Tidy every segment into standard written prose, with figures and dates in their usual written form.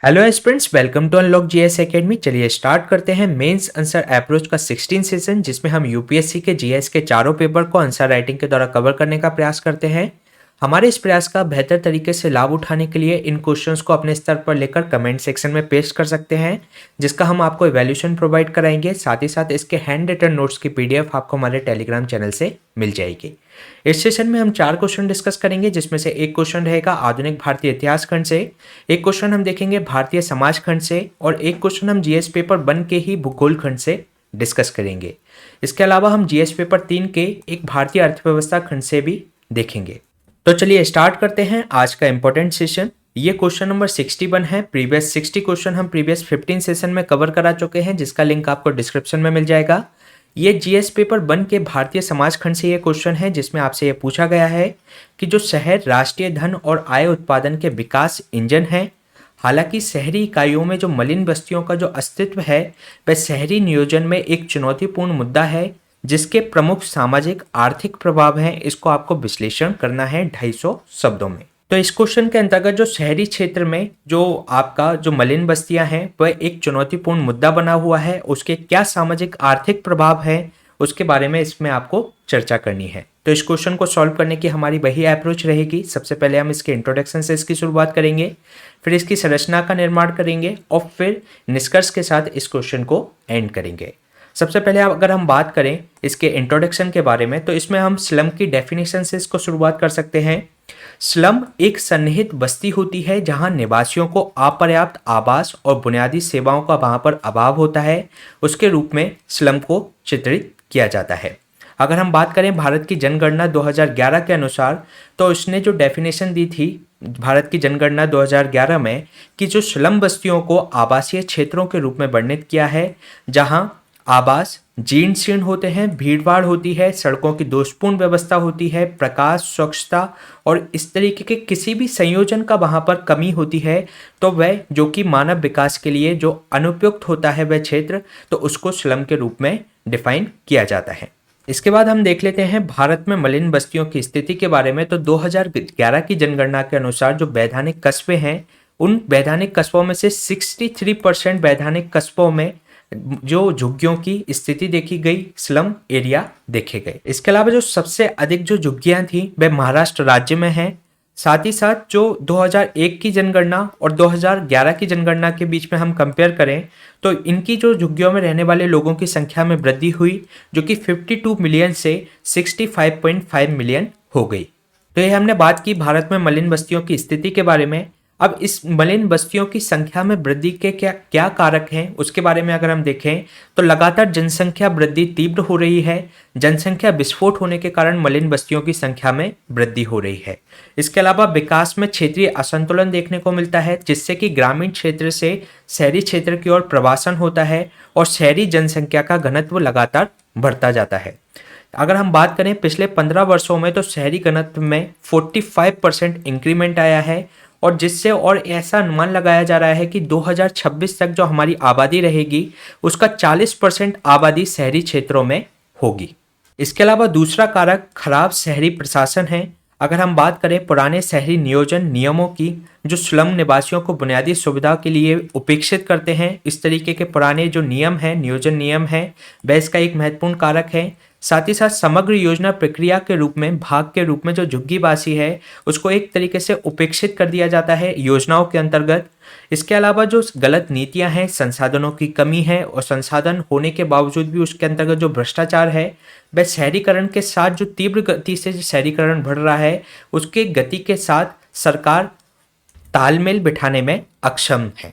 Hello aspirants, welcome to unlock GS academy. चलिए start करते हैं मेंस आंसर अप्रोच का 16 सेशन, जिसमें हम यूपीएससी के जीएस के चारों पेपर को आंसर राइटिंग के द्वारा कवर करने का प्रयास करते हैं। हमारे इस प्रयास का बेहतर तरीके से लाभ उठाने के लिए इन क्वेश्चंस को अपने स्तर पर लेकर कमेंट सेक्शन में पेस्ट कर सकते हैं, जिसका हम आपको इवैल्यूएशन प्रोवाइड कराएंगे। साथ ही साथ इसके हैंड रिटन नोट्स की पीडीएफ आपको हमारे टेलीग्राम चैनल से मिल जाएगी। इस सेशन में हम 4 क्वेश्चन डिस्कस करेंगे, जिसमें से एक क्वेश्चन रहेगा आधुनिक भारतीय इतिहास खंड से, एक क्वेश्चन हम देखेंगे भारतीय समाज खंड से और एक क्वेश्चन हम जीएस पेपर 1 के ही भूगोल खंड से डिस्कस करेंगे। इसके अलावा हम जीएस पेपर 3 के एक भारतीय अर्थव्यवस्था खंड से भी देखेंगे। तो चलिए स्टार्ट करते हैं आज का इंपॉर्टेंट सेशन। ये क्वेश्चन नंबर 61 है। प्रीवियस 60 क्वेश्चन हम प्रीवियस 15 सेशन में कवर करा चुके हैं, जिसका लिंक आपको डिस्क्रिप्शन में मिल जाएगा। ये जीएस पेपर 1 के भारतीय समाज खंड से ये क्वेश्चन है, जिसमें आपसे ये पूछा गया है कि जो शहर राष्ट्रीय धन और आय उत्पादन के विकास इंजन है। हालांकि शहरी इकाइयों में जो मलिन बस्तियों का जो अस्तित्व है वह शहरी नियोजन में एक चुनौतीपूर्ण मुद्दा है, जिसके प्रमुख सामाजिक आर्थिक प्रभाव हैं। इसको आपको विश्लेषण करना है 250 शब्दों में। तो इस क्वेश्चन के अंतर्गत जो शहरी क्षेत्र में जो आपका जो मलिन बस्तियां हैं वह एक चुनौतीपूर्ण मुद्दा बना हुआ है, उसके क्या सामाजिक आर्थिक प्रभाव है उसके बारे में इसमें आपको चर्चा करनी है। तो इस क्वेश्चन को सॉल्व करने की हमारी वही अप्रोच रहेगी। सबसे पहले हम इसके इंट्रोडक्शन से इसकी शुरुआत करेंगे, फिर इसकी संरचना का निर्माण करेंगे और फिर निष्कर्ष के साथ इस क्वेश्चन को एंड करेंगे। सबसे पहले अगर हम बात करें इसके इंट्रोडक्शन के बारे में, तो इसमें हम स्लम की डेफिनेशन से इसको शुरुआत कर सकते हैं। स्लम एक सन्निहित बस्ती होती है जहां निवासियों को अपर्याप्त आवास और बुनियादी सेवाओं का वहां पर अभाव होता है, उसके रूप में स्लम को चित्रित किया जाता है। अगर हम बात करें भारत की जनगणना 2011 के अनुसार, तो उसने जो डेफिनेशन दी थी भारत की जनगणना 2011 में कि जो स्लम बस्तियों को आवासीय क्षेत्रों के रूप में वर्णित किया है, जहां आवास जीर्ण शीर्ण होते हैं, भीड़भाड़ होती है, सड़कों की दोषपूर्ण व्यवस्था होती है, प्रकाश, स्वच्छता और इस तरीके के किसी भी संयोजन का वहाँ पर कमी होती है, तो वह जो कि मानव विकास के लिए जो अनुपयुक्त होता है वह क्षेत्र, तो उसको स्लम के रूप में डिफाइन किया जाता है। इसके बाद हम देख लेते हैं भारत में मलिन बस्तियों की स्थिति के बारे में। तो 2011 की जनगणना के अनुसार जो वैधानिक कस्बे हैं, उन वैधानिक कस्बों में से 63% वैधानिक कस्बों में जो झुग्गियों की स्थिति देखी गई, स्लम एरिया देखे गए। इसके अलावा जो सबसे अधिक जो झुग्गियां थी वह महाराष्ट्र राज्य में है। साथ ही साथ जो 2001 की जनगणना और 2011 की जनगणना के बीच में हम कंपेयर करें, तो इनकी जो झुग्गियों में रहने वाले लोगों की संख्या में वृद्धि हुई, जो कि 52 मिलियन से 65.5 मिलियन हो गई। तो ये हमने बात की भारत में मलिन बस्तियों की स्थिति के बारे में। अब इस मलिन बस्तियों की संख्या में वृद्धि के क्या कारक हैं उसके बारे में अगर हम देखें, तो लगातार जनसंख्या वृद्धि तीव्र हो रही है। जनसंख्या विस्फोट होने के कारण मलिन बस्तियों की संख्या में वृद्धि हो रही है। इसके अलावा विकास में क्षेत्रीय असंतुलन देखने को मिलता है, जिससे कि ग्रामीण क्षेत्र से शहरी क्षेत्र की ओर प्रवासन होता है और शहरी जनसंख्या का घनत्व लगातार बढ़ता जाता है। अगर हम बात करें पिछले 15 वर्षों में, तो शहरी घनत्व में 45% इंक्रीमेंट आया है, और जिससे और ऐसा अनुमान लगाया जा रहा है कि 2026 तक जो हमारी आबादी रहेगी उसका 40% आबादी शहरी क्षेत्रों में होगी। इसके अलावा दूसरा कारक खराब शहरी प्रशासन है। अगर हम बात करें पुराने शहरी नियोजन नियमों की, जो स्लम निवासियों को बुनियादी सुविधा के लिए उपेक्षित करते हैं, इस तरीके के पुराने जो नियम हैं, नियोजन नियम हैं, वह इसका एक महत्वपूर्ण कारक है। साथ ही साथ समग्र योजना प्रक्रिया के रूप में, भाग के रूप में जो झुग्गीवासी है उसको एक तरीके से उपेक्षित कर दिया जाता है योजनाओं के अंतर्गत। इसके अलावा जो गलत नीतियां हैं, संसाधनों की कमी है और संसाधन होने के बावजूद भी उसके अंतर्गत जो भ्रष्टाचार है, वह शहरीकरण के साथ जो तीव्र गति से शहरीकरण बढ़ रहा है उसके गति के साथ सरकार तालमेल बिठाने में अक्षम है।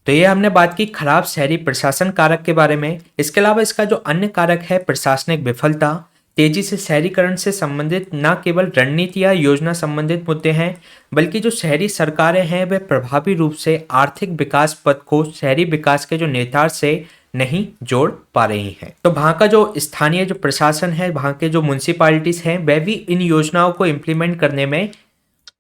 तो ये हमने बात की खराब शहरी प्रशासन कारक के बारे में। इसके अलावा इसका जो अन्य कारक है प्रशासनिक विफलता, तेजी से शहरीकरण से संबंधित न केवल रणनीति या योजना संबंधित मुद्दे हैं, बल्कि जो शहरी सरकारें हैं वह प्रभावी रूप से आर्थिक विकास पथ को शहरी विकास के जो नेतार से नहीं जोड़ पा रही हैं। तो वहाँ का जो स्थानीय जो प्रशासन है, वहाँ के जो म्यूनसिपालिटीज हैं, वह भी इन योजनाओं को इम्प्लीमेंट करने में,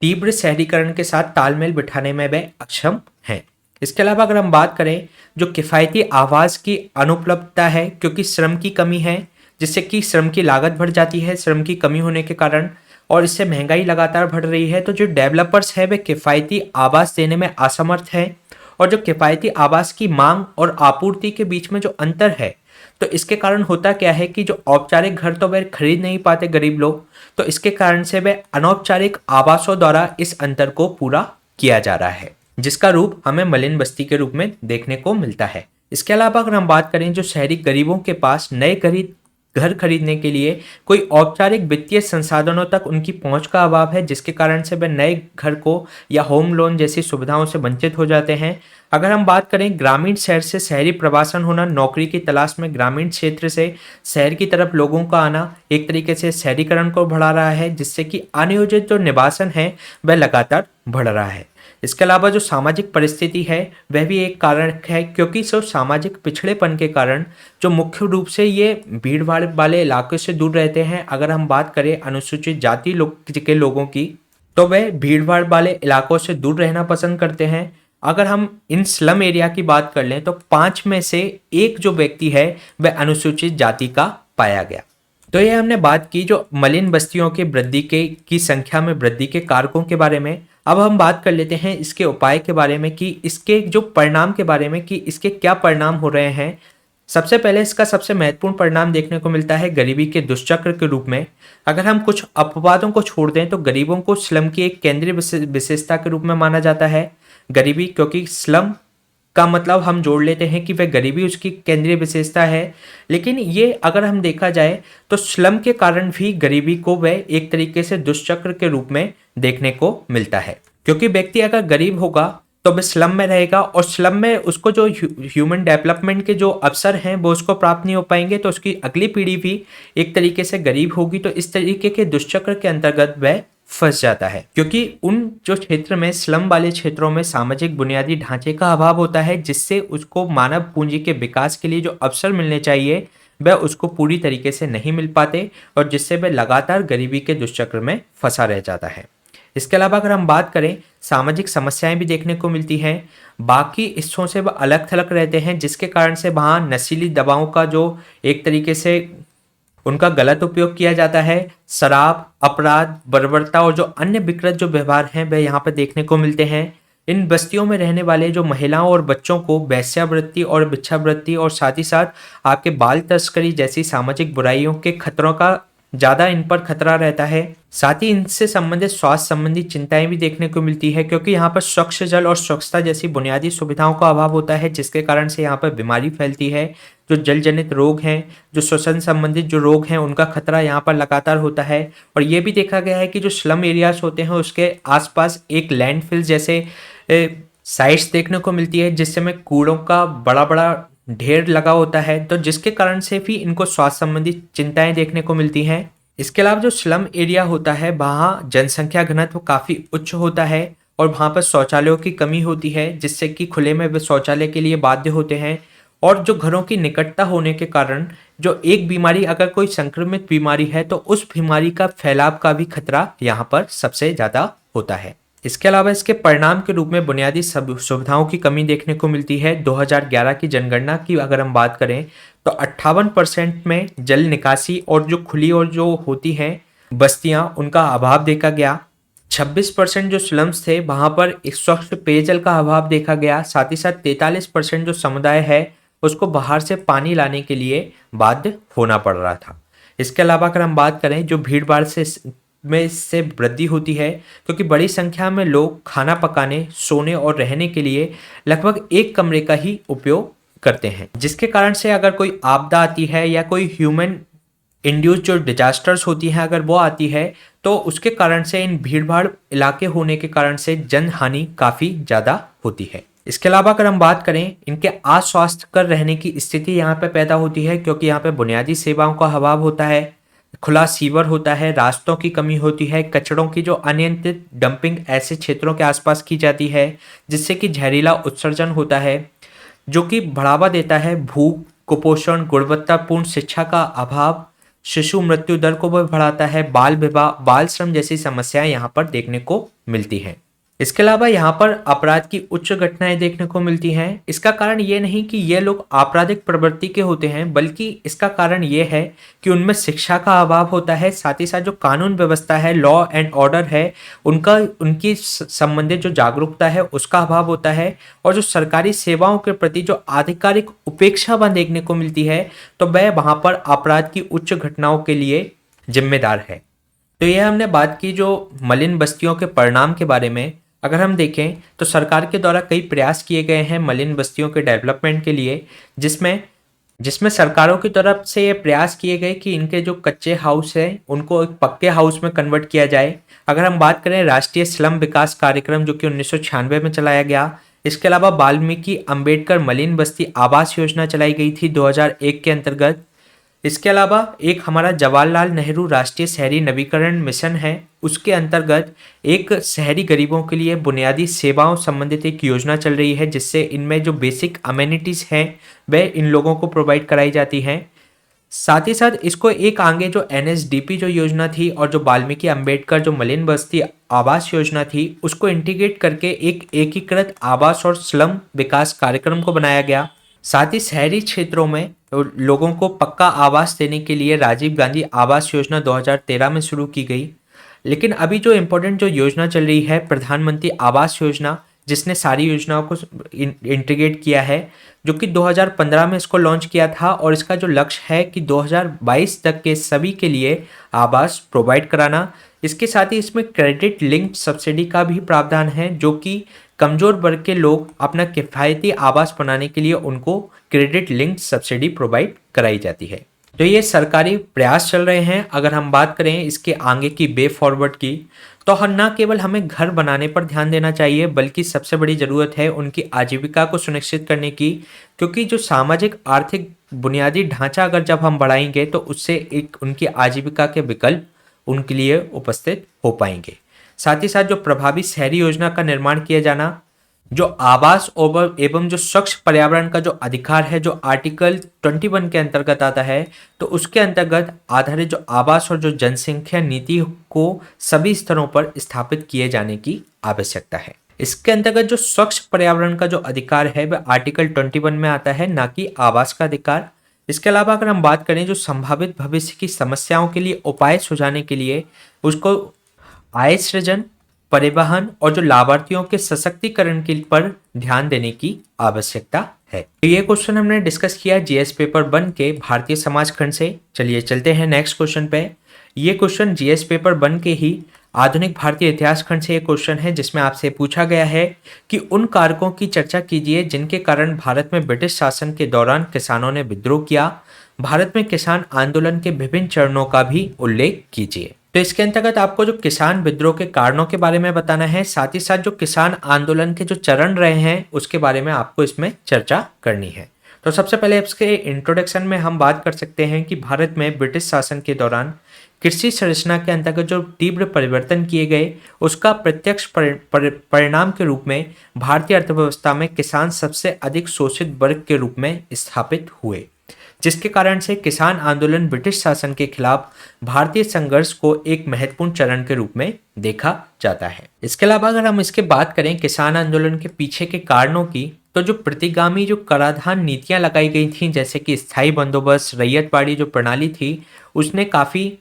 तीव्र शहरीकरण के साथ तालमेल बिठाने में वह अक्षम हैं। इसके अलावा अगर हम बात करें जो किफ़ायती आवास की अनुपलब्धता है, क्योंकि श्रम की कमी है, जिससे कि श्रम की लागत बढ़ जाती है श्रम की कमी होने के कारण, और इससे महंगाई लगातार बढ़ रही है। तो जो डेवलपर्स है वे किफ़ायती आवास देने में असमर्थ हैं और जो किफ़ायती आवास की मांग और आपूर्ति के बीच में जो अंतर है, तो इसके कारण होता क्या है कि जो औपचारिक घर तो वह खरीद नहीं पाते गरीब लोग, तो इसके कारण से वह अनौपचारिक आवासों द्वारा इस अंतर को पूरा किया जा रहा है, जिसका रूप हमें मलिन बस्ती के रूप में देखने को मिलता है। इसके अलावा अगर हम बात करें, जो शहरी गरीबों के पास नए घर खरीदने के लिए कोई औपचारिक वित्तीय संसाधनों तक उनकी पहुंच का अभाव है, जिसके कारण से वे नए घर को या होम लोन जैसी सुविधाओं से वंचित हो जाते हैं। अगर हम बात करें ग्रामीण शहर से शहरी प्रवासन होना, नौकरी की तलाश में ग्रामीण क्षेत्र से शहर की तरफ लोगों का आना एक तरीके से शहरीकरण को बढ़ा रहा है, जिससे कि अनियोजित जो निवासन है वह लगातार बढ़ रहा है। इसके अलावा जो सामाजिक परिस्थिति है वह भी एक कारण है, क्योंकि सब सामाजिक पिछड़ेपन के कारण जो मुख्य रूप से ये भीड़ भाड़ वाले इलाकों से दूर रहते हैं। अगर हम बात करें अनुसूचित जाति के लोगों की, तो वह भीड़ भाड़ वाले इलाकों से दूर रहना पसंद करते हैं। अगर हम इन स्लम एरिया की बात कर लें, तो 5 में से 1 जो व्यक्ति है वह अनुसूचित जाति का पाया गया। तो ये हमने बात की जो मलिन बस्तियों की वृद्धि की संख्या में वृद्धि के कारकों के बारे में। अब हम बात कर लेते हैं इसके उपाय के बारे में, कि इसके जो परिणाम के बारे में, कि इसके क्या परिणाम हो रहे हैं। सबसे पहले इसका सबसे महत्वपूर्ण परिणाम देखने को मिलता है गरीबी के दुष्चक्र के रूप में। अगर हम कुछ अपवादों को छोड़ दें तो गरीबों को स्लम की एक केंद्रीय विशेषता के रूप में माना जाता है। गरीबी, क्योंकि स्लम का मतलब हम जोड़ लेते हैं कि वह गरीबी उसकी केंद्रीय विशेषता है, लेकिन ये अगर हम देखा जाए तो स्लम के कारण भी गरीबी को वह एक तरीके से दुष्चक्र के रूप में देखने को मिलता है, क्योंकि व्यक्ति अगर गरीब होगा तो वह स्लम में रहेगा और स्लम में उसको जो ह्यूमन डेवलपमेंट के जो अवसर हैं वो उसको प्राप्त नहीं हो पाएंगे, तो उसकी अगली पीढ़ी भी एक तरीके से गरीब होगी। तो इस तरीके के दुष्चक्र के अंतर्गत वह फंस जाता है, क्योंकि उन जो क्षेत्र में स्लम वाले क्षेत्रों में सामाजिक बुनियादी ढांचे का अभाव होता है, जिससे उसको मानव पूंजी के विकास के लिए जो अवसर मिलने चाहिए वह उसको पूरी तरीके से नहीं मिल पाते, और जिससे वह लगातार गरीबी के दुष्चक्र में फंसा रह जाता है। इसके अलावा अगर हम बात करें, सामाजिक समस्याएं भी देखने को मिलती हैं। बाकी हिस्सों से वह अलग थलग रहते हैं, जिसके कारण से वहाँ नशीली दवाओं का जो एक तरीके से उनका गलत उपयोग किया जाता है, शराब, अपराध, बर्बरता और जो अन्य विकृत जो व्यवहार हैं वह यहाँ पर देखने को मिलते हैं। इन बस्तियों में रहने वाले जो महिलाओं और बच्चों को वेश्यावृत्ति और भिक्षावृत्ति और साथ ही साथ आपके बाल तस्करी जैसी सामाजिक बुराइयों के खतरों का ज़्यादा इन पर खतरा रहता है। साथ ही इनसे संबंधित स्वास्थ्य संबंधी चिंताएं भी देखने को मिलती है, क्योंकि यहाँ पर स्वच्छ जल और स्वच्छता जैसी बुनियादी सुविधाओं का अभाव होता है, जिसके कारण से यहाँ पर बीमारी फैलती है। जो जल जनित रोग हैं, जो श्वसन संबंधित जो रोग हैं, उनका खतरा यहाँ पर लगातार होता है। और ये भी देखा गया है कि जो स्लम एरियाज होते हैं उसके आसपास एक लैंडफिल जैसे साइट्स देखने को मिलती है, जिससे में कूड़ों का बड़ा बड़ा ढेर लगा होता है, तो जिसके कारण से भी इनको स्वास्थ्य संबंधी चिंताएं देखने को मिलती हैं। इसके अलावा जो स्लम एरिया होता है वहाँ जनसंख्या घनत्व काफ़ी उच्च होता है और वहाँ पर शौचालयों की कमी होती है, जिससे कि खुले में वे शौचालय के लिए बाध्य होते हैं। और जो घरों की निकटता होने के कारण जो एक बीमारी, अगर कोई संक्रमित बीमारी है तो उस बीमारी का फैलाव का भी खतरा यहाँ पर सबसे ज़्यादा होता है। इसके अलावा इसके परिणाम के रूप में बुनियादी सुविधाओं की कमी देखने को मिलती है। 2011 की जनगणना की अगर हम बात करें तो 58% में जल निकासी और जो खुली और जो होती हैं बस्तियां, उनका अभाव देखा गया। 26% जो स्लम्स थे वहां पर एक स्वच्छ पेयजल का अभाव देखा गया। साथ ही साथ 43% जो समुदाय है उसको बाहर से पानी लाने के लिए बाध्य होना पड़ रहा था। इसके अलावा अगर हम बात करें, जो भीड़ भाड़ में इससे वृद्धि होती है, क्योंकि बड़ी संख्या में लोग खाना पकाने, सोने और रहने के लिए लगभग एक कमरे का ही उपयोग करते हैं, जिसके कारण से अगर कोई आपदा आती है या कोई ह्यूमन इंड्यूस जो डिजास्टर्स होती हैं अगर वो आती है, तो उसके कारण से इन भीड़ भाड़ इलाके होने के कारण से जन हानि काफ़ी ज़्यादा होती है। इसके अलावा अगर हम बात करें, इनके अस्वास्थ्यकर रहने की स्थिति यहाँ पे पैदा होती है, क्योंकि यहाँ पे बुनियादी सेवाओं का अभाव होता है, खुला सीवर होता है, रास्तों की कमी होती है, कचड़ों की जो अनियंत्रित डंपिंग ऐसे क्षेत्रों के आसपास की जाती है, जिससे कि जहरीला उत्सर्जन होता है, जो कि बढ़ावा देता है भूख, कुपोषण, गुणवत्तापूर्ण शिक्षा का अभाव, शिशु मृत्यु दर को भी बढ़ाता है, बाल विवाह, बाल श्रम जैसी समस्याएं यहाँ पर देखने को मिलती हैं। इसके अलावा यहाँ पर अपराध की उच्च घटनाएं देखने को मिलती हैं। इसका कारण ये नहीं कि ये लोग आपराधिक प्रवृत्ति के होते हैं, बल्कि इसका कारण ये है कि उनमें शिक्षा का अभाव होता है। साथ ही साथ जो कानून व्यवस्था है, लॉ एंड ऑर्डर है, उनका उनकी संबंधित जो जागरूकता है उसका अभाव होता है। और जो सरकारी सेवाओं के प्रति जो आधिकारिक उपेक्षा वहाँ देखने को मिलती है, तो वह वहाँ पर अपराध की उच्च घटनाओं के लिए जिम्मेदार है। तो यह हमने बात की जो मलिन बस्तियों के परिणाम के बारे में। अगर हम देखें तो सरकार के द्वारा कई प्रयास किए गए हैं मलिन बस्तियों के डेवलपमेंट के लिए, जिसमें जिसमें सरकारों की तरफ से ये प्रयास किए गए कि इनके जो कच्चे हाउस हैं उनको एक पक्के हाउस में कन्वर्ट किया जाए। अगर हम बात करें राष्ट्रीय स्लम विकास कार्यक्रम जो कि 1996 में चलाया गया। इसके अलावा वाल्मीकि अंबेडकर मलिन बस्ती आवास योजना चलाई गई थी 2001 के अंतर्गत। इसके अलावा एक हमारा जवाहरलाल नेहरू राष्ट्रीय शहरी नवीकरण मिशन है, उसके अंतर्गत एक शहरी गरीबों के लिए बुनियादी सेवाओं संबंधित एक योजना चल रही है, जिससे इनमें जो बेसिक अमेनिटीज़ हैं वह इन लोगों को प्रोवाइड कराई जाती हैं। साथ ही साथ इसको एक आगे जो एनएसडीपी जो योजना थी और जो वाल्मीकि अंबेडकर जो मलिन बस्ती आवास योजना थी उसको इंटीग्रेट करके एक एकीकृत आवास और स्लम विकास कार्यक्रम को बनाया गया। साथ ही शहरी क्षेत्रों में लोगों को पक्का आवास देने के लिए राजीव गांधी आवास योजना 2013 में शुरू की गई। लेकिन अभी जो इम्पोर्टेंट जो योजना चल रही है प्रधानमंत्री आवास योजना, जिसने सारी योजनाओं को इंटीग्रेट किया है, जो कि 2015 में इसको लॉन्च किया था। और इसका जो लक्ष्य है कि 2022 तक के सभी के लिए आवास प्रोवाइड कराना। इसके साथ ही इसमें क्रेडिट लिंक्ड सब्सिडी का भी प्रावधान है, जो कि कमजोर वर्ग के लोग अपना किफ़ायती आवास बनाने के लिए उनको क्रेडिट लिंक्ड सब्सिडी प्रोवाइड कराई जाती है। तो ये सरकारी प्रयास चल रहे हैं। अगर हम बात करें इसके आगे की वे फॉरवर्ड की, तो न केवल हमें घर बनाने पर ध्यान देना चाहिए, बल्कि सबसे बड़ी ज़रूरत है उनकी आजीविका को सुनिश्चित करने की। क्योंकि जो सामाजिक आर्थिक बुनियादी ढांचा अगर जब हम बढ़ाएंगे तो उससे एक उनकी आजीविका के विकल्प उनके लिए उपस्थित हो पाएंगे। साथ ही साथ जो प्रभावी शहरी योजना का निर्माण किया जाना, जो आवास एवं जो स्वच्छ पर्यावरण का जो अधिकार है जो आर्टिकल 21 के अंतर्गत आता है, तो उसके अंतर्गत आधारित जो आवास और जो जनसंख्या नीति को सभी स्तरों पर स्थापित किए जाने की आवश्यकता है। इसके अंतर्गत जो स्वच्छ पर्यावरण का जो अधिकार है वह आर्टिकल 21 में आता है, ना कि आवास का अधिकार। इसके अलावा अगर हम बात करें जो संभावित भविष्य की समस्याओं के लिए उपाय सुझाने के लिए, उसको आय सृजन, परिवहन और जो लाभार्थियों के सशक्तिकरण के पर ध्यान देने की आवश्यकता है। तो ये क्वेश्चन हमने डिस्कस किया जीएस पेपर 1 के भारतीय समाज खंड से। चलिए चलते हैं नेक्स्ट क्वेश्चन पे। ये क्वेश्चन जीएस पेपर 1 के ही आधुनिक भारतीय इतिहास खंड से एक क्वेश्चन है, जिसमें आपसे पूछा गया है कि उन कारकों की चर्चा कीजिए जिनके कारण भारत में ब्रिटिश शासन के दौरान किसानों ने विद्रोह किया। भारत में किसान आंदोलन के विभिन्न चरणों का भी उल्लेख कीजिए। तो इसके अंतर्गत आपको जो किसान विद्रोह के कारणों के बारे में बताना है, साथ ही साथ जो किसान आंदोलन के जो चरण रहे हैं उसके बारे में आपको इसमें चर्चा करनी है। तो सबसे पहले इसके इंट्रोडक्शन में हम बात कर सकते हैं कि भारत में ब्रिटिश शासन के दौरान कृषि संरचना के अंतर्गत जो तीव्र परिवर्तन किए गए, उसका प्रत्यक्ष परिणाम के रूप में भारतीय अर्थव्यवस्था में किसान सबसे अधिक शोषित वर्ग के रूप में स्थापित हुए, जिसके कारण से किसान आंदोलन ब्रिटिश शासन के खिलाफ भारतीय संघर्ष को एक महत्वपूर्ण चरण के रूप में देखा जाता है। इसके अलावा अगर हम इसके बात करें किसान आंदोलन के पीछे के कारणों की, तो जो प्रतिगामी जो कराधान नीतियां लगाई गई थी, जैसे कि स्थायी बंदोबस्त, रैयतवाड़ी जो प्रणाली थी, उसने काफ़ी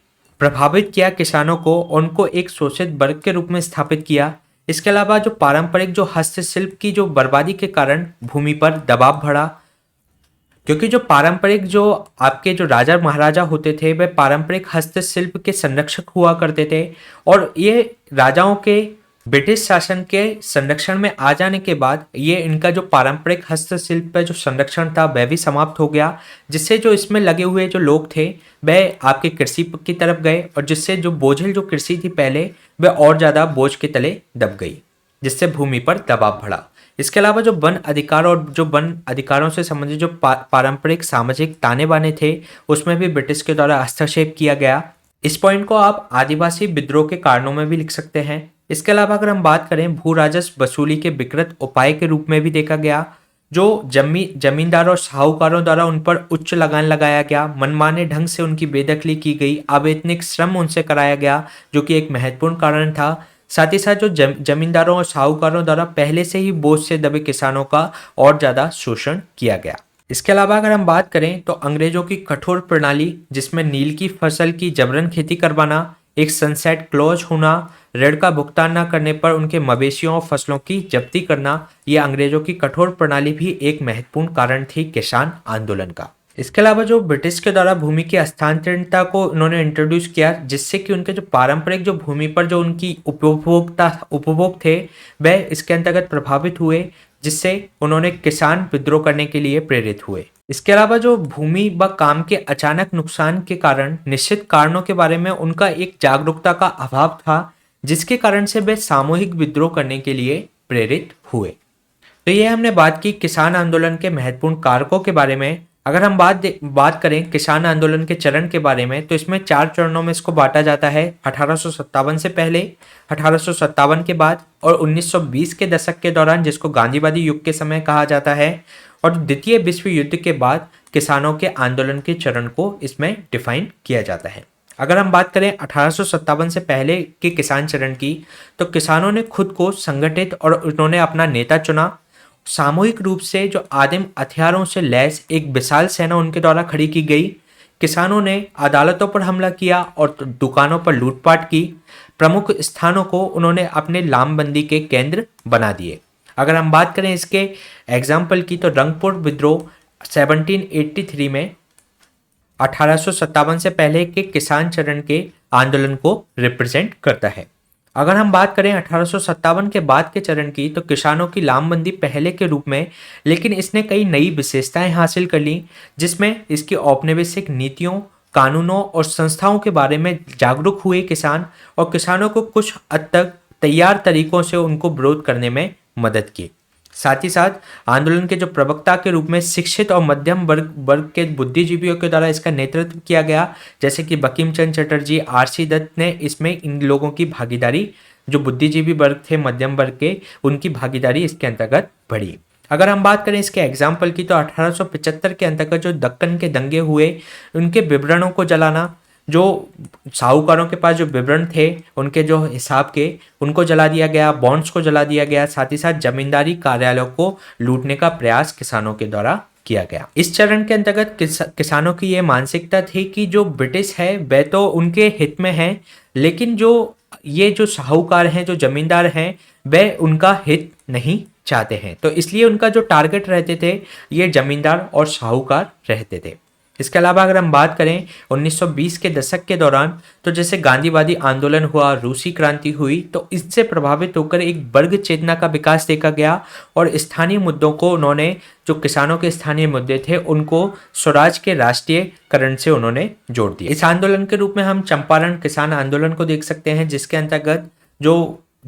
प्रभावित किया किसानों को, उनको एक शोषित वर्ग के रूप में स्थापित किया। इसके अलावा जो पारंपरिक जो हस्तशिल्प की जो बर्बादी के कारण भूमि पर दबाव बढ़ा, क्योंकि जो पारंपरिक जो आपके जो राजा महाराजा होते थे वह पारंपरिक हस्तशिल्प के संरक्षक हुआ करते थे, और ये राजाओं के ब्रिटिश शासन के संरक्षण में आ जाने के बाद ये इनका जो पारंपरिक हस्तशिल्प का जो संरक्षण था वह भी समाप्त हो गया, जिससे जो इसमें लगे हुए जो लोग थे वह आपके कृषि की तरफ गए, और जिससे जो बोझिल जो कृषि थी पहले वह और ज़्यादा बोझ के तले दब गई, जिससे भूमि पर दबाव बढ़ा। इसके अलावा जो वन अधिकार और जो वन अधिकारों से संबंधित जो पारंपरिक सामाजिक ताने बाने थे, उसमें भी ब्रिटिश के द्वारा हस्तक्षेप किया गया। इस पॉइंट को आप आदिवासी विद्रोह के कारणों में भी लिख सकते हैं। इसके अलावा अगर हम बात करें भू राजस्व वसूली के विकृत उपाय के रूप में भी देखा गया, जो जमींदारों और साहूकारों द्वारा उन पर उच्च लगान लगाया गया, मनमाने ढंग से उनकी बेदखली की गई, अवैतनिक श्रम उनसे कराया गया, जो कि एक महत्वपूर्ण कारण था। साथ ही साथ जो जमींदारों और साहूकारों द्वारा पहले से ही बोझ से दबे किसानों का और ज़्यादा शोषण किया गया। इसके अलावा अगर हम बात करें तो अंग्रेजों की कठोर प्रणाली, जिसमें नील की फसल की जबरन खेती करवाना, एक सनसेट क्लॉज होना, ऋण का भुगतान न करने पर उनके मवेशियों और फसलों की जब्ती करना, यह अंग्रेजों की कठोर प्रणाली भी एक महत्वपूर्ण कारण थी किसान आंदोलन का। इसके अलावा जो ब्रिटिश के द्वारा भूमि की हस्तांतरणता को उन्होंने इंट्रोड्यूस किया, जिससे कि उनके जो पारंपरिक जो भूमि पर जो उनकी उपभोग थे वह इसके अंतर्गत प्रभावित हुए, जिससे उन्होंने किसान विद्रोह करने के लिए प्रेरित हुए। इसके अलावा जो भूमि व काम के अचानक नुकसान के कारण निश्चित कारणों के बारे में उनका एक जागरूकता का अभाव था, जिसके कारण से वे सामूहिक विद्रोह करने के लिए प्रेरित हुए। तो ये हमने बात की किसान आंदोलन के महत्वपूर्ण कारकों के बारे में। अगर हम बात करें किसान आंदोलन के चरण के बारे में, तो इसमें 4 चरणों में इसको बांटा जाता है। 1857 से पहले, 1857 के बाद और 1920 के दशक के दौरान, जिसको गांधीवादी युग के समय कहा जाता है, और द्वितीय विश्व युद्ध के बाद किसानों के आंदोलन के चरण को इसमें डिफाइन किया जाता है। अगर हम बात करें 1857 से पहले के किसान चरण की, तो किसानों ने खुद को संगठित और उन्होंने अपना नेता चुना। सामूहिक रूप से जो आदिम हथियारों से लैस एक विशाल सेना उनके द्वारा खड़ी की गई। किसानों ने अदालतों पर हमला किया और दुकानों पर लूटपाट की। प्रमुख स्थानों को उन्होंने अपने लामबंदी के केंद्र बना दिए। अगर हम बात करें इसके एग्जाम्पल की, तो रंगपुर विद्रोह 1783 में 1857 से पहले के किसान चरण के आंदोलन को रिप्रेजेंट करता है। अगर हम बात करें 1857 के बाद के चरण की, तो किसानों की लामबंदी पहले के रूप में, लेकिन इसने कई नई विशेषताएं हासिल कर ली, जिसमें इसकी औपनिवेशिक नीतियों, कानूनों और संस्थाओं के बारे में जागरूक हुए किसान, और किसानों को कुछ हद तक तैयार तरीकों से उनको विरोध करने में मदद की। साथ ही साथ आंदोलन के जो प्रवक्ता के रूप में शिक्षित और मध्यम वर्ग के बुद्धिजीवियों के द्वारा इसका नेतृत्व किया गया, जैसे कि बंकिम चंद्र चटर्जी, आर.सी. दत्त ने इसमें इन लोगों की भागीदारी, जो बुद्धिजीवी वर्ग थे मध्यम वर्ग के, उनकी भागीदारी इसके अंतर्गत बढ़ी। अगर हम बात करें इसके एग्जाम्पल की, तो 1875 के अंतर्गत जो दक्कन के दंगे हुए, उनके विवरणों को जलाना, जो साहूकारों के पास जो विवरण थे उनके जो हिसाब के, उनको जला दिया गया, बॉन्ड्स को जला दिया गया। साथ ही साथ जमींदारी कार्यालयों को लूटने का प्रयास किसानों के द्वारा किया गया। इस चरण के अंतर्गत किसानों की ये मानसिकता थी कि जो ब्रिटिश है वह तो उनके हित में है, लेकिन जो साहूकार हैं, जो जमींदार हैं, वह उनका हित नहीं चाहते हैं। तो इसलिए उनका जो टारगेट रहते थे ये जमींदार और साहूकार रहते थे। इसके अलावा अगर हम बात करें 1920 के दशक के दौरान, तो जैसे गांधीवादी आंदोलन हुआ, रूसी क्रांति हुई, तो इससे प्रभावित होकर एक वर्ग चेतना का विकास देखा गया और स्थानीय मुद्दों को उन्होंने, जो किसानों के स्थानीय मुद्दे थे, उनको स्वराज के राष्ट्रीयकरण से उन्होंने जोड़ दिया। इस आंदोलन के रूप में हम चंपारण किसान आंदोलन को देख सकते हैं, जिसके अंतर्गत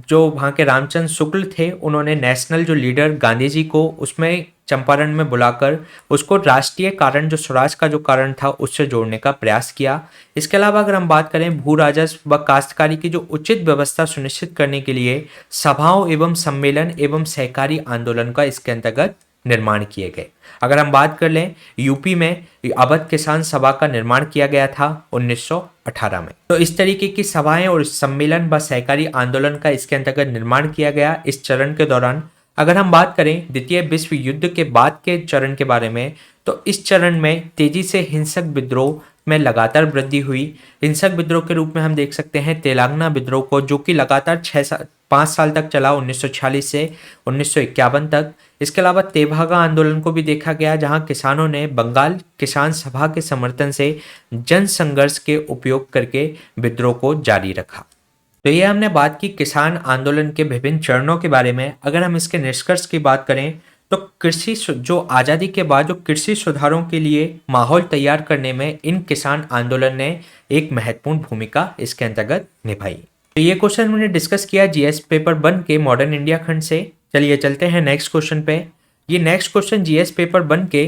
जो वहाँ के रामचंद्र शुक्ल थे, उन्होंने नेशनल जो लीडर गांधी जी को उसमें चंपारण में बुलाकर उसको राष्ट्रीय कारण, जो स्वराज का जो कारण था, उससे जोड़ने का प्रयास किया। इसके अलावा अगर हम बात करें भू राजस्व व काश्तकारी की जो उचित व्यवस्था सुनिश्चित करने के लिए सभाओं एवं सम्मेलन एवं सहकारी आंदोलन का इसके अंतर्गत निर्माण किए गए। अगर हम बात कर लें यूपी में अवध किसान सभा का निर्माण किया गया था 1918 में। तो इस तरीके की सभाएं और सम्मेलन व सहकारी आंदोलन का इसके अंतर्गत निर्माण किया गया इस चरण के दौरान। अगर हम बात करें द्वितीय विश्व युद्ध के बाद के चरण के बारे में, तो इस चरण में तेजी से हिंसक विद्रोह में लगातार वृद्धि हुई। हिंसक विद्रोह के रूप में हम देख सकते हैं तेलंगाना विद्रोह को, जो कि लगातार 5 साल तक चला, 1946 से 1951 तक। इसके अलावा तेभागा आंदोलन को भी देखा गया, जहां किसानों ने बंगाल किसान सभा के समर्थन से जन संघर्ष के उपयोग करके विद्रोह को जारी रखा। तो ये हमने बात की किसान आंदोलन के विभिन्न चरणों के बारे में। अगर हम इसके निष्कर्ष की बात करें, तो कृषि जो आज़ादी के बाद जो कृषि सुधारों के लिए माहौल तैयार करने में इन किसान आंदोलन ने एक महत्वपूर्ण भूमिका इसके अंतर्गत निभाई। तो ये क्वेश्चन हमने डिस्कस किया जीएस पेपर 1 के मॉडर्न इंडिया खंड से। चलिए चलते हैं नेक्स्ट क्वेश्चन पे। ये नेक्स्ट क्वेश्चन जीएस पेपर 1 के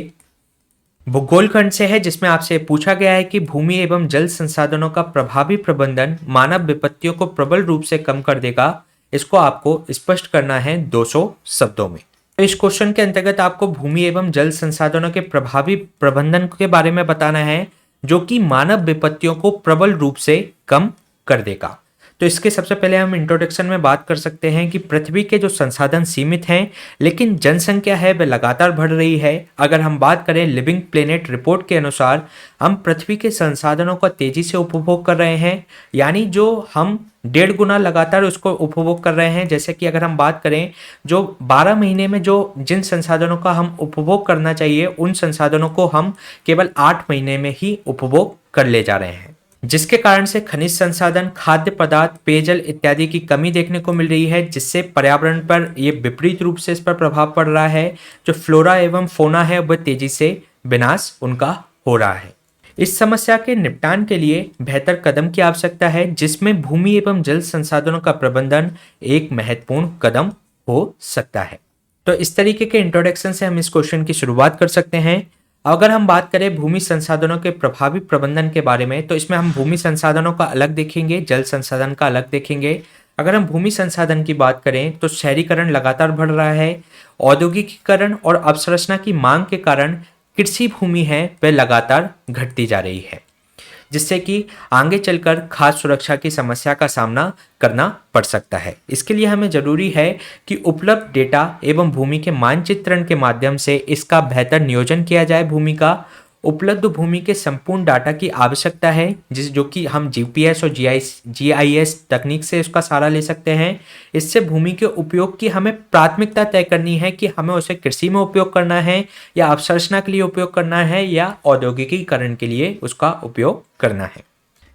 भूगोल खंड से है, जिसमें आपसे पूछा गया है कि भूमि एवं जल संसाधनों का प्रभावी प्रबंधन मानव विपत्तियों को प्रबल रूप से कम कर देगा। इसको आपको स्पष्ट करना है 200 शब्दों में। तो इस क्वेश्चन के अंतर्गत आपको भूमि एवं जल संसाधनों के प्रभावी प्रबंधन के बारे में बताना है, जो कि मानव विपत्तियों को प्रबल रूप से कम कर देगा। तो इसके सबसे पहले हम इंट्रोडक्शन में बात कर सकते हैं कि पृथ्वी के जो संसाधन सीमित हैं, लेकिन जनसंख्या है वह लगातार बढ़ रही है। अगर हम बात करें लिविंग प्लेनेट रिपोर्ट के अनुसार, हम पृथ्वी के संसाधनों का तेजी से उपभोग कर रहे हैं, यानी जो हम 1.5 गुना लगातार उसको उपभोग कर रहे हैं। जैसे कि अगर हम बात करें, जो 12 महीने में जो जिन संसाधनों का हम उपभोग करना चाहिए, उन संसाधनों को हम केवल 8 महीने में ही उपभोग कर ले जा रहे हैं, जिसके कारण से खनिज संसाधन, खाद्य पदार्थ, पेयजल इत्यादि की कमी देखने को मिल रही है, जिससे पर्यावरण पर ये विपरीत रूप से इस पर प्रभाव पड़ रहा है। जो फ्लोरा एवं फोना है वह तेजी से विनाश उनका हो रहा है। इस समस्या के निपटान के लिए बेहतर कदम की आवश्यकता है, जिसमें भूमि एवं जल संसाधनों का प्रबंधन एक महत्वपूर्ण कदम हो सकता है। तो इस तरीके के इंट्रोडक्शन से हम इस क्वेश्चन की शुरुआत कर सकते हैं। अगर हम बात करें भूमि संसाधनों के प्रभावी प्रबंधन के बारे में, तो इसमें हम भूमि संसाधनों का अलग देखेंगे, जल संसाधन का अलग देखेंगे। अगर हम भूमि संसाधन की बात करें तो शहरीकरण लगातार बढ़ रहा है। औद्योगिकीकरण और अवसंरचना की मांग के कारण कृषि भूमि है वह लगातार घटती जा रही है, जिससे कि आगे चलकर खाद्य सुरक्षा की समस्या का सामना करना पड़ सकता है। इसके लिए हमें जरूरी है कि उपलब्ध डेटा एवं भूमि के मानचित्रण के माध्यम से इसका बेहतर नियोजन किया जाए। भूमि का उपलब्ध भूमि के संपूर्ण डाटा की आवश्यकता है, जो कि हम जीपीएस और जीआईएस तकनीक से उसका सहारा ले सकते हैं। इससे भूमि के उपयोग की हमें प्राथमिकता तय करनी है कि हमें उसे कृषि में उपयोग करना है, या अवसंरचना के लिए उपयोग करना है, या औद्योगिकीकरण के लिए उसका उपयोग करना है।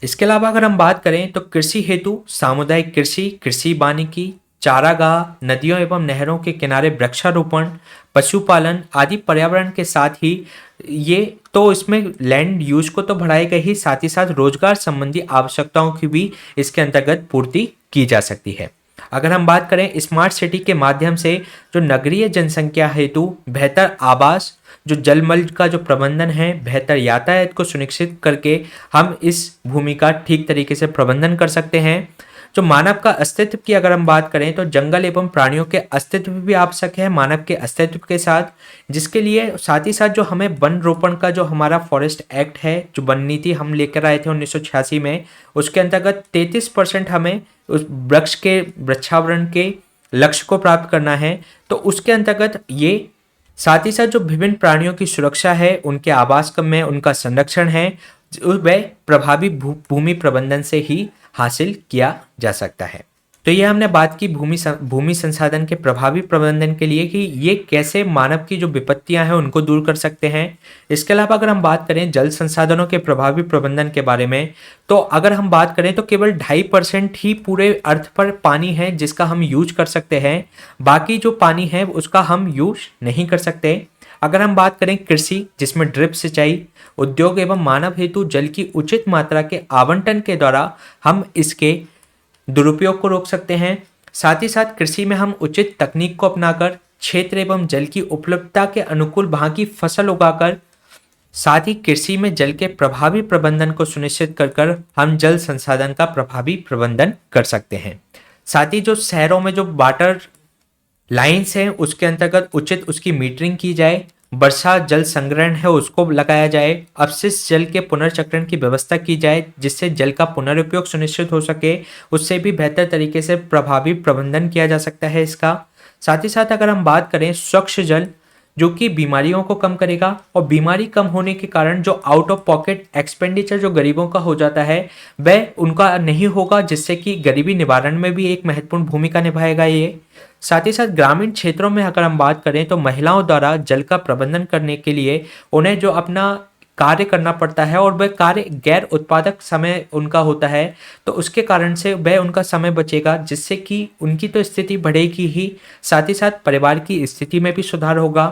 इसके अलावा अगर हम बात करें तो कृषि हेतु सामुदायिक कृषि, कृषि वानिकी, चारागाह, नदियों एवं नहरों के किनारे वृक्षारोपण, पशुपालन आदि पर्यावरण के साथ ही ये तो इसमें लैंड यूज को तो बढ़ाएगा ही, साथ ही साथ रोजगार संबंधी आवश्यकताओं की भी इसके अंतर्गत पूर्ति की जा सकती है। अगर हम बात करें स्मार्ट सिटी के माध्यम से जो नगरीय जनसंख्या हेतु बेहतर आवास, जो जलमल का जो प्रबंधन है, बेहतर यातायात को सुनिश्चित करके हम इस भूमि का ठीक तरीके से प्रबंधन कर सकते हैं। जो मानव का अस्तित्व की अगर हम बात करें तो जंगल एवं प्राणियों के अस्तित्व भी आवश्यक है मानव के अस्तित्व के साथ, जिसके लिए साथ ही साथ जो हमें वन रोपण का जो हमारा फॉरेस्ट एक्ट है, जो वन नीति हम लेकर आए थे 1986 में, उसके अंतर्गत 33% हमें उस वृक्षावरण के लक्ष्य को प्राप्त करना है। तो उसके अंतर्गत ये साथ ही साथ जो विभिन्न प्राणियों की सुरक्षा है, उनके आवास में उनका संरक्षण है, वह प्रभावी भूमि प्रबंधन से ही हासिल किया जा सकता है। तो ये हमने बात की भूमि संसाधन के प्रभावी प्रबंधन के लिए कि ये कैसे मानव की जो विपत्तियां हैं उनको दूर कर सकते हैं। इसके अलावा अगर हम बात करें जल संसाधनों के प्रभावी प्रबंधन के बारे में, तो अगर हम बात करें तो केवल 2.5% ही पूरे अर्थ पर पानी है जिसका हम यूज कर सकते हैं, बाकी जो पानी है उसका हम यूज नहीं कर सकते। अगर हम बात करें कृषि, जिसमें ड्रिप सिंचाई, उद्योग एवं मानव हेतु जल की उचित मात्रा के आवंटन के द्वारा हम इसके दुरुपयोग को रोक सकते हैं। साथ ही साथ कृषि में हम उचित तकनीक को अपनाकर क्षेत्र एवं जल की उपलब्धता के अनुकूल वहां की फसल उगाकर, साथ ही कृषि में जल के प्रभावी प्रबंधन को सुनिश्चित कर हम जल संसाधन का प्रभावी प्रबंधन कर सकते हैं। साथ ही जो शहरों में जो वाटर लाइन्स हैं उसके अंतर्गत उचित उसकी मीटरिंग की जाए, वर्षा जल संग्रहण है उसको लगाया जाए, अपशिष्ट जल के पुनर्चक्रण की व्यवस्था की जाए जिससे जल का पुनरुपयोग सुनिश्चित हो सके, उससे भी बेहतर तरीके से प्रभावी प्रबंधन किया जा सकता है इसका। साथ ही साथ अगर हम बात करें स्वच्छ जल, जो कि बीमारियों को कम करेगा, और बीमारी कम होने के कारण जो आउट ऑफ पॉकेट एक्सपेंडिचर जो गरीबों का हो जाता है वह उनका नहीं होगा, जिससे कि गरीबी निवारण में भी एक महत्वपूर्ण भूमिका निभाएगा ये। साथ ही साथ ग्रामीण क्षेत्रों में अगर हम बात करें तो महिलाओं द्वारा जल का प्रबंधन करने के लिए उन्हें जो अपना कार्य करना पड़ता है और वह कार्य गैर उत्पादक समय उनका होता है, तो उसके कारण से वह उनका समय बचेगा, जिससे कि उनकी तो स्थिति बढ़ेगी ही, साथ ही साथ परिवार की स्थिति में भी सुधार होगा।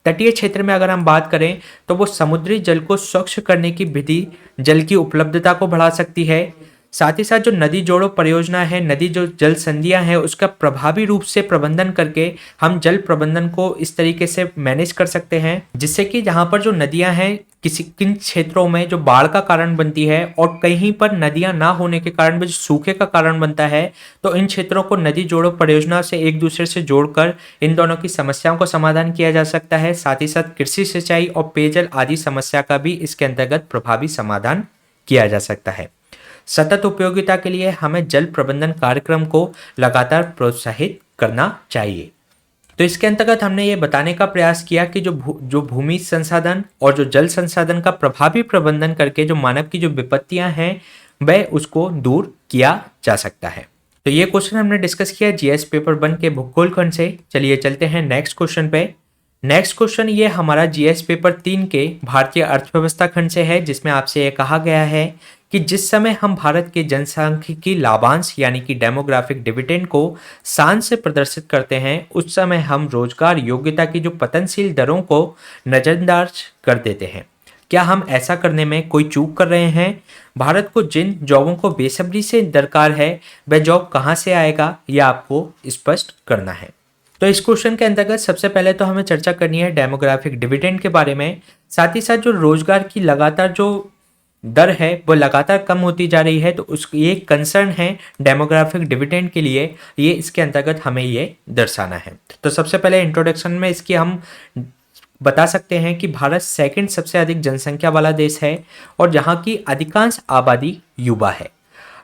तटीय क्षेत्र में अगर हम बात करें तो वो समुद्री जल को स्वच्छ करने की विधि जल की उपलब्धता को बढ़ा सकती है। साथ ही साथ जो नदी जोड़ो परियोजना है, नदी जो जल संधियां हैं उसका प्रभावी रूप से प्रबंधन करके हम जल प्रबंधन को इस तरीके से मैनेज कर सकते हैं, जिससे कि जहां पर जो नदियां हैं किन क्षेत्रों में जो बाढ़ का कारण बनती है और कहीं पर नदियां ना होने के कारण भी सूखे का कारण बनता है, तो इन क्षेत्रों को नदी जोड़ो परियोजना से एक दूसरे से जोड़कर इन दोनों की समस्याओं को समाधान किया जा सकता है। साथ ही साथ कृषि सिंचाई और पेयजल आदि समस्या का भी इसके अंतर्गत प्रभावी समाधान किया जा सकता है। सतत उपयोगिता के लिए हमें जल प्रबंधन कार्यक्रम को लगातार प्रोत्साहित करना चाहिए। तो इसके अंतर्गत हमने ये बताने का प्रयास किया कि जो भूमि संसाधन और जो जल संसाधन का प्रभावी प्रबंधन करके जो मानव की जो विपत्तियां हैं वह उसको दूर किया जा सकता है। तो ये क्वेश्चन हमने डिस्कस किया जीएस पेपर 1 के भूगोल खंड से। चलिए चलते हैं नेक्स्ट क्वेश्चन पे। नेक्स्ट क्वेश्चन ये हमारा जीएस पेपर 3 के भारतीय अर्थव्यवस्था खंड से है, जिसमें आपसे ये कहा गया है कि जिस समय हम भारत के जनसांख्यिकी लाभांश यानी कि डेमोग्राफिक डिविडेंड को सान से प्रदर्शित करते हैं, उस समय हम रोजगार योग्यता की जो पतनशील दरों को नजरअंदाज कर देते हैं। क्या हम ऐसा करने में कोई चूक कर रहे हैं? भारत को जिन जॉबों को बेसब्री से दरकार है वह जॉब कहाँ से आएगा, यह आपको स्पष्ट करना है। तो इस क्वेश्चन के अंतर्गत सबसे पहले तो हमें चर्चा करनी है डेमोग्राफिक डिविडेंड के बारे में। साथ ही साथ जो रोजगार की लगातार जो दर है वो लगातार कम होती जा रही है, तो उस ये कंसर्न है डेमोग्राफिक डिविडेंड के लिए, ये इसके अंतर्गत हमें ये दर्शाना है। तो सबसे पहले इंट्रोडक्शन में इसकी हम बता सकते हैं कि भारत सेकंड सबसे अधिक जनसंख्या वाला देश है और जहाँ की अधिकांश आबादी युवा है।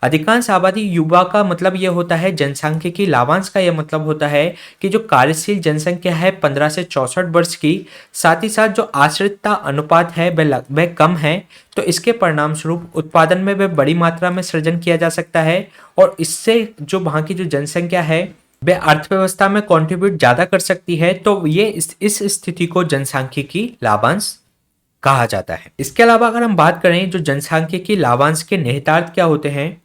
अधिकांश आबादी युवा का मतलब यह होता है, जनसांख्यिकी लाभांश का यह मतलब होता है कि जो कार्यशील जनसंख्या है 15 से 64 वर्ष की, साथ ही साथ जो आश्रितता अनुपात है वह कम है। तो इसके परिणाम स्वरूप उत्पादन में वह बड़ी मात्रा में सृजन किया जा सकता है और इससे जो वहाँ की जो जनसंख्या है वह अर्थव्यवस्था में कंट्रीब्यूट ज़्यादा कर सकती है। तो ये इस स्थिति को जनसांख्यिकी लाभांश कहा जाता है। इसके अलावा अगर हम बात करें जो जनसांख्यिकी लाभांश के निहितार्थ क्या होते हैं,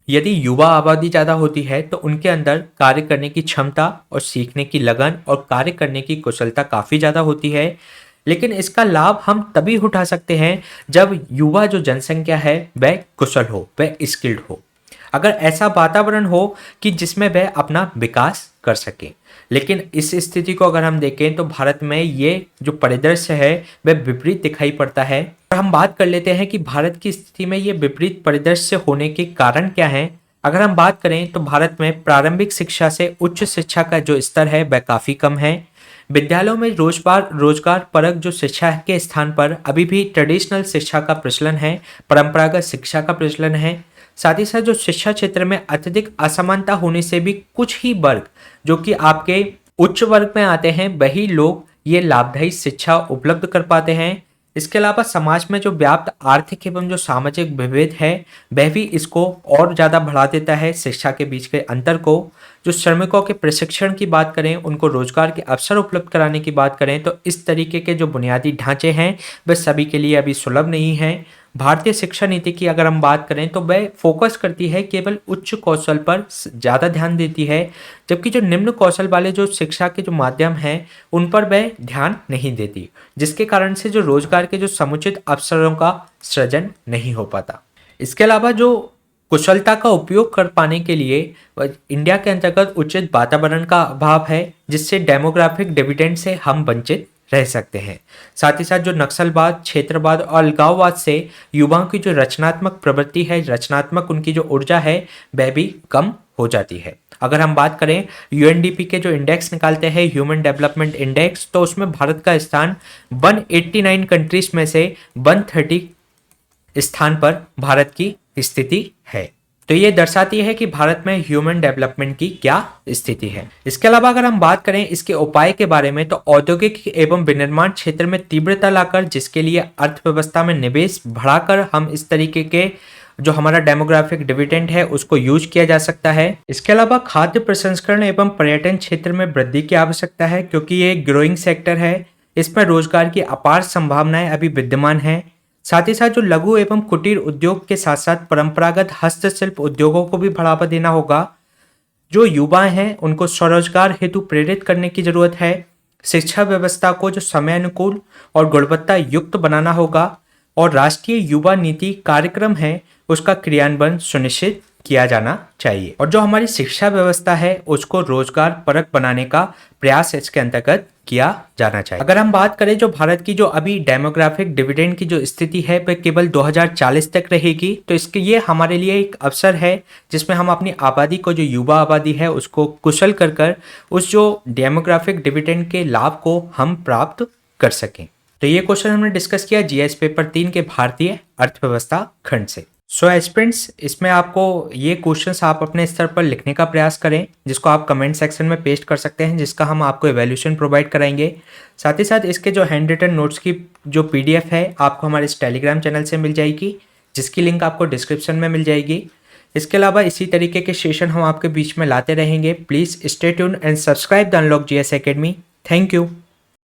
यदि युवा आबादी ज़्यादा होती है तो उनके अंदर कार्य करने की क्षमता और सीखने की लगन और कार्य करने की कुशलता काफ़ी ज़्यादा होती है। लेकिन इसका लाभ हम तभी उठा सकते हैं जब युवा जो जनसंख्या है वह कुशल हो, वह स्किल्ड हो, अगर ऐसा वातावरण हो कि जिसमें वह अपना विकास कर सके। लेकिन इस स्थिति को अगर हम देखें तो भारत में ये जो परिदृश्य है वह विपरीत दिखाई पड़ता है। और हम बात कर लेते हैं कि भारत की स्थिति में ये विपरीत परिदृश्य होने के कारण क्या है। अगर हम बात करें तो भारत में प्रारंभिक शिक्षा से उच्च शिक्षा का जो स्तर है वह काफ़ी कम है। विद्यालयों में रोजगार परक जो शिक्षा के स्थान पर अभी भी ट्रेडिशनल शिक्षा का प्रचलन है, परंपरागत शिक्षा का प्रचलन है। साथ ही साथ जो शिक्षा क्षेत्र में अत्यधिक असमानता होने से भी कुछ ही वर्ग जो कि आपके उच्च वर्ग में आते हैं वही लोग ये लाभदायी शिक्षा उपलब्ध कर पाते हैं। इसके अलावा समाज में जो व्याप्त आर्थिक एवं जो सामाजिक विभेद है वह भी इसको और ज़्यादा बढ़ा देता है, शिक्षा के बीच के अंतर को। जो श्रमिकों के प्रशिक्षण की बात करें, उनको रोजगार के अवसर उपलब्ध कराने की बात करें तो इस तरीके के जो बुनियादी ढांचे हैं वह सभी के लिए अभी सुलभ नहीं है। भारतीय शिक्षा नीति की अगर हम बात करें तो वह फोकस करती है केवल उच्च कौशल पर ज़्यादा ध्यान देती है, जबकि जो निम्न कौशल वाले जो शिक्षा के जो माध्यम हैं उन पर वह ध्यान नहीं देती, जिसके कारण से जो रोजगार के जो समुचित अवसरों का सृजन नहीं हो पाता। इसके अलावा जो कुशलता का उपयोग कर पाने के लिए इंडिया के अंतर्गत उचित वातावरण का अभाव है, जिससे डेमोग्राफिक डिविडेंड से हम वंचित रह सकते हैं। साथ ही साथ जो नक्सलवाद, क्षेत्रवाद और अलगाववाद से युवाओं की जो रचनात्मक प्रवृत्ति है, रचनात्मक उनकी जो ऊर्जा है वह भी कम हो जाती है। अगर हम बात करें यूएनडीपी के जो इंडेक्स निकालते हैं, ह्यूमन डेवलपमेंट इंडेक्स, तो उसमें भारत का स्थान 189 कंट्रीज में से 130 स्थान पर भारत की स्थिति है। तो ये दर्शाती है कि भारत में ह्यूमन डेवलपमेंट की क्या स्थिति है। इसके अलावा अगर हम बात करें इसके उपाय के बारे में तो औद्योगिक एवं विनिर्माण क्षेत्र में तीव्रता लाकर, जिसके लिए अर्थव्यवस्था में निवेश बढ़ाकर हम इस तरीके के जो हमारा डेमोग्राफिक डिविडेंड है उसको यूज किया जा सकता है। इसके अलावा खाद्य प्रसंस्करण एवं पर्यटन क्षेत्र में वृद्धि की आवश्यकता है, क्योंकि ये एक ग्रोइंग सेक्टर है, इसमें रोजगार की अपार संभावनाएं अभी विद्यमान है। साथ ही साथ जो लघु एवं कुटीर उद्योग के साथ साथ परंपरागत हस्तशिल्प उद्योगों को भी बढ़ावा देना होगा। जो युवा हैं उनको स्वरोजगार हेतु प्रेरित करने की जरूरत है। शिक्षा व्यवस्था को जो समय अनुकूल और गुणवत्ता युक्त बनाना होगा और राष्ट्रीय युवा नीति कार्यक्रम है उसका क्रियान्वयन सुनिश्चित किया जाना चाहिए। और जो हमारी शिक्षा व्यवस्था है उसको रोजगार परक बनाने का प्रयास इसके अंतर्गत किया जाना चाहिए। अगर हम बात करें जो भारत की जो अभी डेमोग्राफिक डिविडेंड की जो स्थिति है वह केवल 2040 तक रहेगी, तो इसके ये हमारे लिए एक अवसर है जिसमें हम अपनी आबादी को, जो युवा आबादी है, उसको कुशल कर उस जो डेमोग्राफिक डिविडेंड के लाभ को हम प्राप्त कर सकें। तो ये क्वेश्चन हमने डिस्कस किया जीएस पेपर 3 के भारतीय अर्थव्यवस्था खंड से। सो एस्पिरेंट्स, इसमें आपको ये क्वेश्चंस आप अपने स्तर पर लिखने का प्रयास करें, जिसको आप कमेंट सेक्शन में पेस्ट कर सकते हैं, जिसका हम आपको इवैल्यूएशन प्रोवाइड कराएंगे। साथ ही साथ इसके जो हैंड रिटन नोट्स की जो पीडीएफ है आपको हमारे इस टेलीग्राम चैनल से मिल जाएगी, जिसकी लिंक आपको डिस्क्रिप्शन में मिल जाएगी। इसके अलावा इसी तरीके के सेशन हम आपके बीच में लाते रहेंगे। Please stay tune and subscribe the unlock GS academy. Thank you.